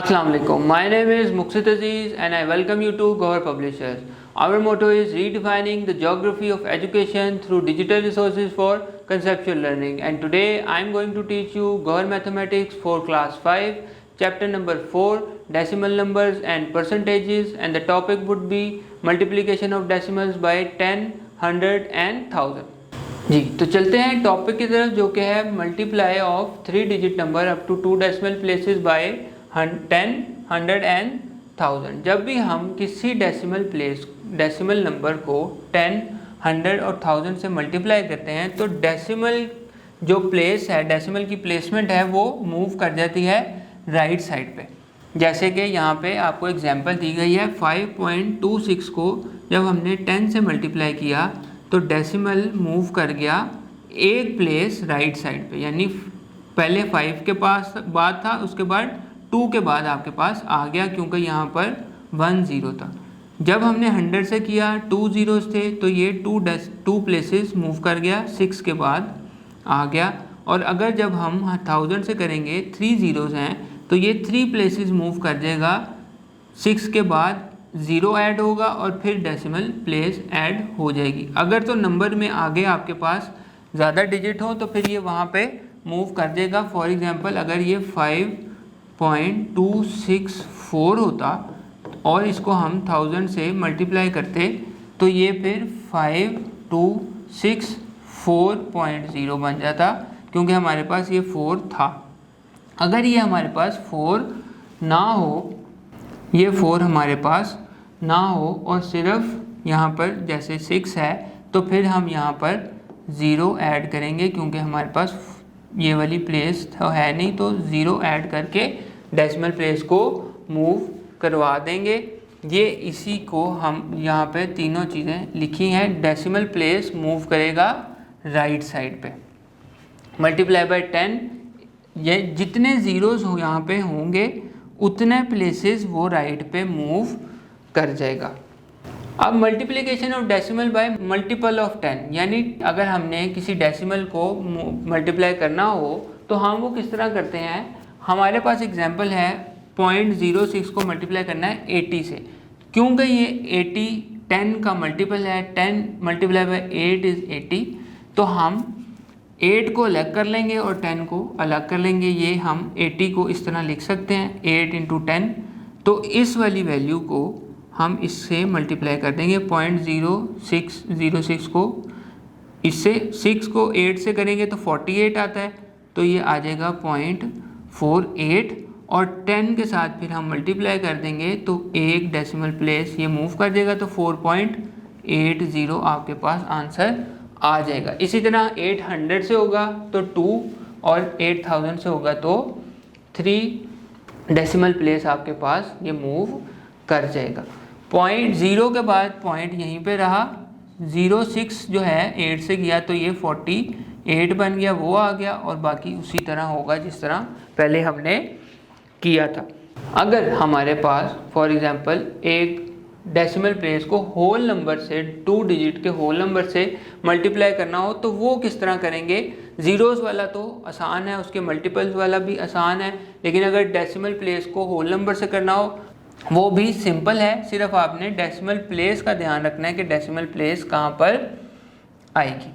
Assalamu alaikum. My name is Muqsit Aziz and I welcome you to Gawhar Publishers. Our motto is redefining the geography of education through digital resources for conceptual learning. And today I am going to teach you Gawhar Mathematics for class 5, chapter number 4, decimal numbers and percentages, and the topic would be multiplication of decimals by 10, 100 and 1000. जी तो चलते हैं topic की तरफ, जो कि है multiply of 3 digit number up to 2 decimal places by 10, 100 and 1000। जब भी हम किसी डेसिमल नंबर को 10, 100 और 1000 से मल्टीप्लाई करते हैं तो डेसिमल जो प्लेस है, डेसिमल की प्लेसमेंट है, वो मूव कर जाती है राइट साइड पे। जैसे कि यहाँ पे आपको एग्जांपल दी गई है, 5.26 को जब हमने 10 से मल्टीप्लाई किया तो डेसिमल मूव कर गया एक प्लेस राइट साइड पे, यानी पहले 5 के पास बाद था, उसके बाद 2 के बाद आपके पास आ गया, क्योंकि यहाँ पर 1 0 था। जब हमने 100 से किया 2 zeros थे तो ये 2 प्लेसेस मूव कर गया, 6 के बाद आ गया। और अगर जब हम 1000 से करेंगे 3 zeros हैं तो ये 3 प्लेसेस मूव कर जाएगा, 6 के बाद 0 ऐड होगा और फिर डेसिमल प्लेस ऐड हो जाएगी। अगर तो नंबर में आगे आपके पास ज़्यादा डिजिट हो तो फिर ये वहाँ पे मूव कर देगा। फॉर एग्जांपल अगर ये 5.264 होता और इसको हम 1000 से मल्टीप्लाई करते तो ये फिर 5264.0 बन जाता, क्योंकि हमारे पास ये 4 था। अगर ये हमारे पास 4 ना हो, ये 4 हमारे पास ना हो और सिर्फ यहाँ पर जैसे 6 है, तो फिर हम यहाँ पर 0 ऐड करेंगे, क्योंकि हमारे पास ये वाली प्लेस तो है नहीं, तो 0 ऐड करके डेसिमल प्लेस को मूव करवा देंगे। ये इसी को हम यहाँ पे तीनों चीज़ें लिखी हैं। डेसिमल प्लेस मूव करेगा राइट साइड पे, मल्टीप्लाई बाय 10, ये जितने ज़ीरोज़ हो यहाँ पे होंगे उतने प्लेसेस वो राइट पे मूव कर जाएगा। अब multiplication of decimal bye multiple of 10, यानी अगर हमने किसी डेसिमल को मल्टीप्लाई करना हो तो हम वो किस तरह करते हैं। हमारे पास एग्जांपल है 0.06 को मल्टीप्लाई करना है 80 से, क्योंकि ये 80 10 का मल्टीपल है, 10 मल्टीप्लाई बाय 8 इज़ 80, तो हम 8 को अलग कर लेंगे और 10 को अलग कर लेंगे। ये हम 80 को इस तरह लिख सकते हैं 8 × 10, तो इस वाली वैल्यू को हम इससे मल्टीप्लाई कर देंगे। 0.0606 को इससे 6 को 8 से करेंगे तो 48 आता है, तो ये आ जाएगा 0.48 और 10 के साथ फिर हम मल्टीप्लाई कर देंगे तो एक डेसिमल प्लेस ये मूव कर देगा, तो 4.80 आपके पास आंसर आ जाएगा। इसी तरह 800 से होगा तो 2 और 8000 से होगा तो 3 डेसिमल प्लेस आपके पास ये मूव कर जाएगा। 0 के बाद पॉइंट यहीं पे रहा, 06 जो है 8 से किया तो ये 48 बन गया, वो आ गया, और बाकी उसी तरह होगा जिस तरह पहले हमने किया था। अगर हमारे पास फॉर एग्जांपल एक डेसिमल प्लेस को होल नंबर से 2 डिजिट के होल नंबर से मल्टीप्लाई करना हो तो वो किस तरह करेंगे। ज़ीरोज़ वाला तो आसान है, उसके मल्टीपल्स वाला भी आसान है, लेकिन अगर डेसिमल प्लेस को होल नंबर से करना हो वो भी सिंपल है। सिर्फ आपने डेसिमल प्लेस का ध्यान रखना है कि डेसिमल प्लेस कहाँ पर आएगी।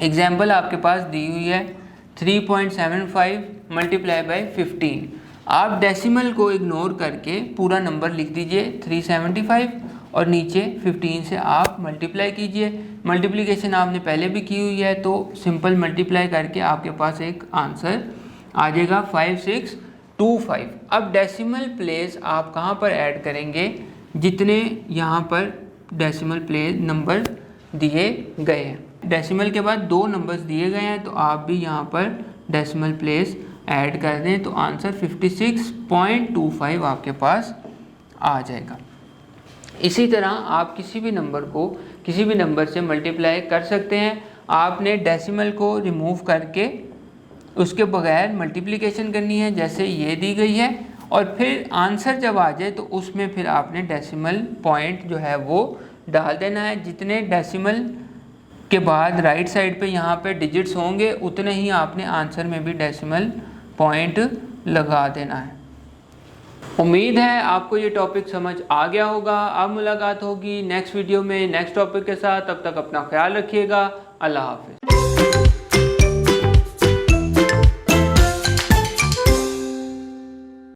एग्जाम्पल आपके पास दी हुई है 3.75 मल्टीप्लाई बाय 15। आप डेसिमल को इग्नोर करके पूरा नंबर लिख दीजिए 375 और नीचे 15 से आप मल्टीप्लाई कीजिए। मल्टीप्लिकेशन आपने पहले भी की हुई है तो सिंपल मल्टीप्लाई करके आपके पास एक आंसर आ जाएगा 5625। अब डेसिमल प्लेस आप कहाँ पर ऐड करेंगे, जितने यहाँ पर डेसिमल प्लेस नंबर दिए गए हैं। डेसिमल के बाद 2 नंबर्स दिए गए हैं तो आप भी यहाँ पर डेसिमल प्लेस ऐड कर दें तो आंसर 56.25 आपके पास आ जाएगा। इसी तरह आप किसी भी नंबर को किसी भी नंबर से मल्टीप्लाई कर सकते हैं। आपने डेसिमल को रिमूव करके उसके बगैर मल्टीप्लिकेशन करनी है, जैसे ये दी गई है, और फिर आंसर जब आ जाए तो उसमें फिर आपने डेसिमल पॉइंट जो है वो डाल देना है। जितने डेसिमल के बाद राइट साइड पे यहाँ पे डिजिट्स होंगे उतने ही आपने आंसर में भी डेसिमल पॉइंट लगा देना है। उम्मीद है आपको ये टॉपिक समझ आ गया होगा। अब मुलाकात होगी नेक्स्ट वीडियो में नेक्स्ट टॉपिक के साथ। तब तक अपना ख्याल रखिएगा। अल्लाह हाफिज़।